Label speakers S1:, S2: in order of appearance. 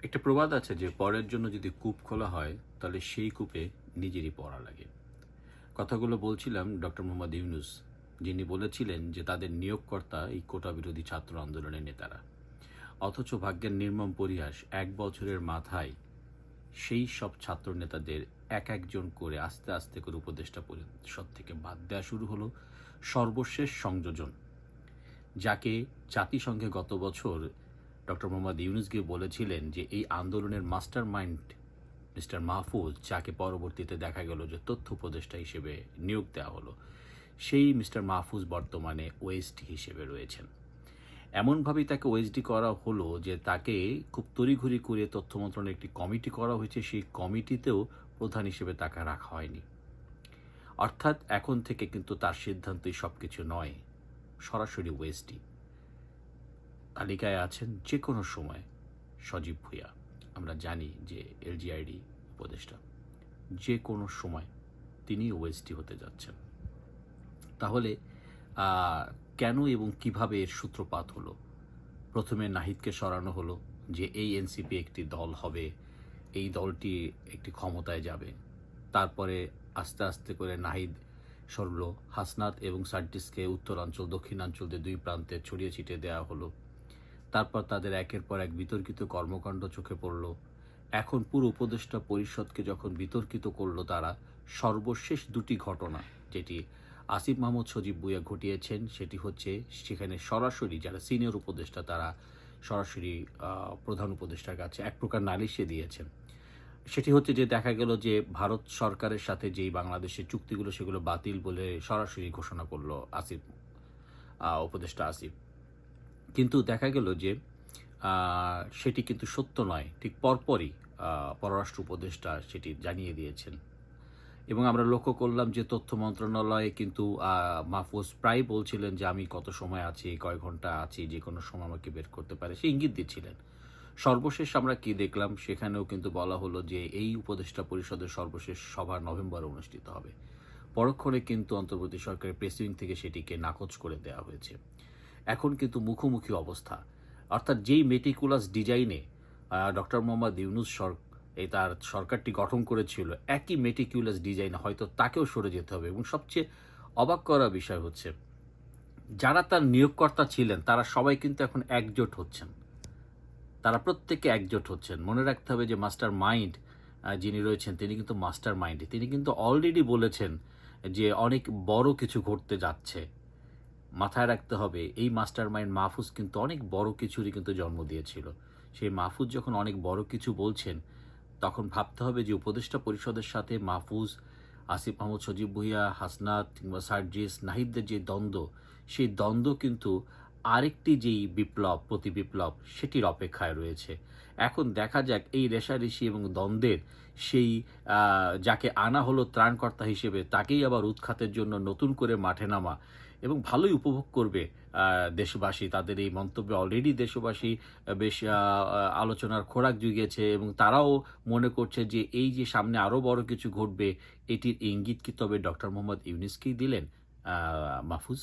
S1: একটা প্রবাদ আছে যে পরের জন্য যদি কূপ খোলা হয় তাহলে সেই কূপে নিজেরই পড়া লাগে। কথাগুলো বলছিলাম ডক্টর মোহাম্মদ ইউনুস, যিনি বলেছিলেন যে তাদের নিয়োগকর্তা এই কোটা বিরোধী ছাত্র আন্দোলনের নেতারা। অথচ ভাগ্যের নির্মম পরিহাস, 1 বছরের মাথায় সেই সব ছাত্র নেতাদের এক একজন করে আস্তে আস্তে করে উপদেষ্টা পরিষদ থেকে বাদ দেওয়া শুরু হলো। সর্বশেষ সংযোজন, যাকে জাতিসংঘে গত বছর ডক্টর মোহাম্মদ ইউনুস গিয়ে বলেছিলেন যে এই আন্দোলনের মাস্টার মাইন্ড মিস্টার মাহফুজ, যাকে পরবর্তীতে দেখা গেল যে তথ্য উপদেষ্টা হিসেবে নিয়োগ দেওয়া হলো, সেই মিস্টার মাহফুজ বর্তমানে ওএসডি হিসেবে রয়েছেন। এমনভাবেই তাকে ওএসডি করা হলো যে তাকে খুব তড়িঘড়ি করে তথ্য মন্ত্রণালয়ের একটি কমিটি করা হয়েছে, সেই কমিটিতেও প্রধান হিসেবে তাকে রাখা হয়নি। অর্থাৎ এখন থেকে কিন্তু তার সিদ্ধান্তই সব কিছু নয়, সরাসরি ওএসডি। তালিকায় আছেন যে কোনো সময় সজীব ভুঁইয়া। আমরা জানি যে এলজিআইডি উপদেষ্টা, যে কোনো সময় তিনি ওএসডি হতে যাচ্ছেন। তাহলে কেন এবং কিভাবে এর সূত্রপাত হলো? প্রথমে নাহিদকে সরানো হলো যে এই এনসিপি একটি দল হবে, এই দলটি একটি ক্ষমতায় যাবে। তারপরে আস্তে আস্তে করে নাহিদ সরল, হাসনাত এবং সার্জিসকে উত্তরাঞ্চল দক্ষিণাঞ্চলদের দুই প্রান্তে ছড়িয়ে ছিটিয়ে দেওয়া হলো। তারপর তাদের একের পর এক বিতর্কিত কর্মকাণ্ড চোখে পড়ল। এখন পুরো উপদেষ্টা পরিষদকে যখন বিতর্কিত করল তারা, সর্বশেষ দুটি ঘটনা যেটি আসিফ মাহমুদ সজীব ভুঁইয়া ঘটিয়েছেন, সেটি হচ্ছে সেখানে সরাসরি যারা সিনিয়র উপদেষ্টা তারা সরাসরি প্রধান উপদেষ্টার কাছে এক প্রকার নালিশে দিয়েছেন। সেটি হচ্ছে যে দেখা গেল যে ভারত সরকারের সাথে যেই বাংলাদেশের চুক্তিগুলো সেগুলো বাতিল বলে সরাসরি ঘোষণা করলো আসিফ, উপদেষ্টা আসিফ। কিন্তু দেখা গেল যে সেটি কিন্তু সত্য নয়। ঠিক পরপরই পররাষ্ট্র উপদেষ্টা সেটি জানিয়ে দিয়েছেন। এবং আমরা লক্ষ্য করলাম যে তথ্য মন্ত্রণালয়ে কিন্তু মাহফুজ প্রায় বলছিলেন যে আমি কত সময় আছি, কয় ঘন্টা আছি, যে কোনো সময় আমাকে বের করতে পারে, সে ইঙ্গিত দিচ্ছিলেন। সর্বশেষ আমরা কি দেখলাম, সেখানেও কিন্তু বলা হলো যে এই উপদেষ্টা পরিষদের সর্বশেষ সভা নভেম্বরে অনুষ্ঠিত হবে। পরক্ষণে কিন্তু অন্তর্বর্তী সরকারের প্রেসিং থেকে সেটিকে নাকচ করে দেওয়া হয়েছে। এখন কিন্তু মুখোমুখি অবস্থা, অর্থাৎ যেই মেটিকুলাস ডিজাইনে ডক্টর মোহাম্মদ ইউনুস তার সরকারটি গঠন করেছিল, একই মেটিকুলাস ডিজাইনে হয়তো তাকেও সরে যেতে হবে। এবং সবচেয়ে অবাক করা বিষয় হচ্ছে, যারা তার নিয়োগকর্তা ছিলেন তারা সবাই কিন্তু এখন একজোট হচ্ছেন, তারা প্রত্যেকে একজোট হচ্ছেন। মনে রাখতে হবে যে মাস্টার মাইন্ড যিনি রয়েছেন তিনি কিন্তু মাস্টার মাইন্ড, তিনি কিন্তু অলরেডি বলেছেন যে অনেক বড় কিছু ঘটতে যাচ্ছে। মাথায় রাখতে হবে এই মাস্টার মাইন্ড মাহফুজ কিন্তু অনেক বড় কিছুরই কিন্তু জন্ম দিয়েছিল। সেই মাহফুজ যখন অনেক বড় কিছু বলছেন, তখন ভাবতে হবে যে উপদেষ্টা পরিষদের সাথে মাহফুজ, আসিফ মাহমুদ সজীব ভুঁইয়া, হাসনাত কিংবা সার্জিস, নাহিদদের যে দ্বন্দ্ব, সেই দ্বন্দ্ব কিন্তু আরেকটি যেই বিপ্লব, প্রতি বিপ্লব, সেটির অপেক্ষায় রয়েছে। এখন দেখা যাক এই রেষারেষি এবং দ্বন্দ্বের সেই যাকে আনা হলো ত্রাণকর্তা হিসেবে, তাকেই আবার উৎখাতের জন্য নতুন করে মাঠে নামা এবং ভালোই উপভোগ করবে দেশবাসী। তাদের এই মন্তব্যে অলরেডি দেশবাসী বেশ আলোচনার খোরাক জুগিয়েছে এবং তারাও মনে করছে যে এই যে সামনে আরও বড় কিছু ঘটবে, এটির ইঙ্গিত কি তবে ডক্টর মোহাম্মদ ইউনুসকেই দিলেন মাহফুজ?